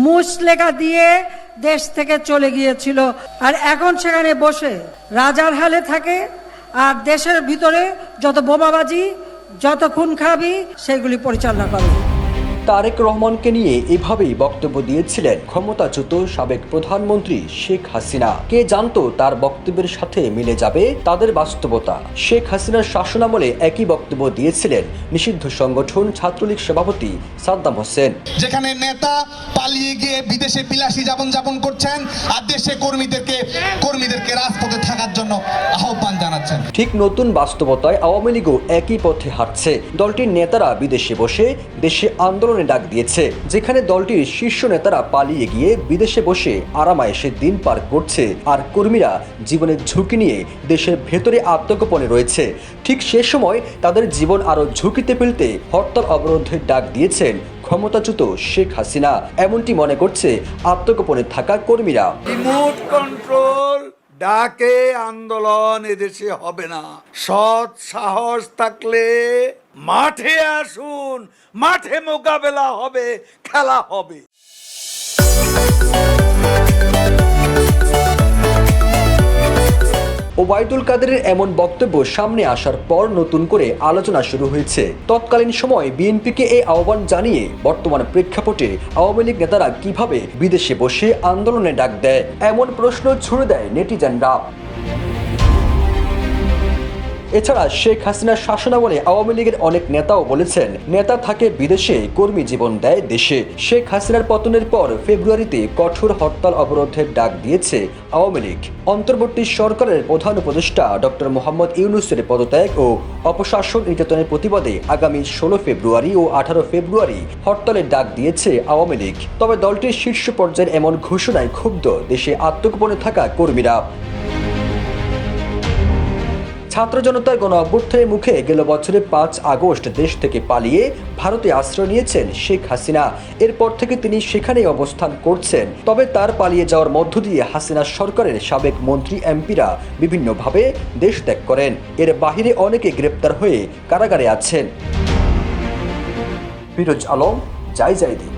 মুচলেখা দিয়ে দেশ থেকে চলে গিয়েছিল, আর এখন সেখানে বসে রাজার হালে থাকে, আর দেশের ভিতরে যত বোমাবাজি, যত খুন খারাপি সেগুলি পরিচালনা করে। তারেক রহমানকে নিয়ে এভাবেই বক্তব্য দিয়েছিলেন ক্ষমতাচ্যুত সাবেক প্রধানমন্ত্রী শেখ হাসিনা। কে জানতো তার বক্তব্যের সাথে মিলে যাবে তাদের বাস্তবতা। শেখ হাসিনার শাসনামলে একই বক্তব্য দিয়েছিলেন নিষিদ্ধ সংগঠন ছাত্রলীগ সভাপতি সাদ্দাম হোসেন। যেখানে নেতা পালিয়ে গিয়ে বিদেশে বিলাসী জীবনযাপন করছেন, আর দেশে কর্মীদেরকে রাজপথে থাকার জন্য আহ্বান জানাচ্ছেন। ঠিক নতুন বাস্তবতায় আওয়ামী লীগও একই পথে হাঁটছে। দলটির নেতারা বিদেশে বসে দেশে আন্দোলন ডাক দিয়েছে, যেখানে দলটির শীর্ষ নেতারা পালিয়ে গিয়ে বিদেশে বসে আরামায়েশে দিন পার করছে, আর কর্মীরা জীবনের ঝুঁকি নিয়ে দেশের ভেতরে আত্মগোপনে রয়েছে। ঠিক সে সময় তাদের জীবন আরো ঝুঁকিতে ফেলতে হরতাল অবরোধের ডাক দিয়েছেন ক্ষমতাচ্যুত শেখ হাসিনা। এমনটি মনে করছে আত্মগোপনে থাকা কর্মীরা। রিমোট কন্ট্রোল ডাকে আন্দোলন এদেশে হবে না। সৎ সাহস থাকলে মাঠে আসুন, মাঠে মোকাবেলা হবে, খেলা হবে। ওবায়দুল কাদেরের এমন বক্তব্য সামনে আসার পর নতুন করে আলোচনা শুরু হয়েছে। তৎকালীন সময় বিএনপিকে এই আহ্বান জানিয়ে বর্তমান প্রেক্ষাপটে আওয়ামী লীগ নেতারা কিভাবে বিদেশে বসে আন্দোলনে ডাক দেয়, এমন প্রশ্ন ছুড়ে দেয় নেটিজেনরা। এছাড়া শেখ হাসিনার শাসনামলে আওয়ামী লীগের অনেক নেতাও বলেছেন, নেতা থাকে বিদেশে, কর্মী জীবন দেয় দেশে। শেখ হাসিনার পতনের পর ফেব্রুয়ারিতে কঠোর হরতাল অবরোধের ডাক দিয়েছে আওয়ামী লীগ। অন্তর্বর্তী সরকারের প্রধান উপদেষ্টা ডক্টর মোহাম্মদ ইউনূসের পদত্যাগ ও অপশাসন নির্যাতনের প্রতিবাদে আগামী 16 ফেব্রুয়ারি ও 18 ফেব্রুয়ারি হরতালের ডাক দিয়েছে আওয়ামী লীগ। তবে দলটির শীর্ষ পর্যায়ের এমন ঘোষণায় ক্ষুব্ধ দেশে আত্মগোপনে থাকা কর্মীরা। ছাত্র জনতার গণ অভ্যুত্থানের মুখে গেল বছরের 5 আগস্ট দেশ থেকে পালিয়ে ভারতে আশ্রয় নিয়েছেন শেখ হাসিনা। এরপর থেকে তিনি সেখানেই অবস্থান করছেন। তবে তার পালিয়ে যাওয়ার মধ্য দিয়ে হাসিনা সরকারের সাবেক মন্ত্রী এমপিরা বিভিন্নভাবে দেশ ত্যাগ করেন। এর বাহিরে অনেকে গ্রেপ্তার হয়ে কারাগারে আছেন। ফিরোজ আলম, জয় জয়দীপ।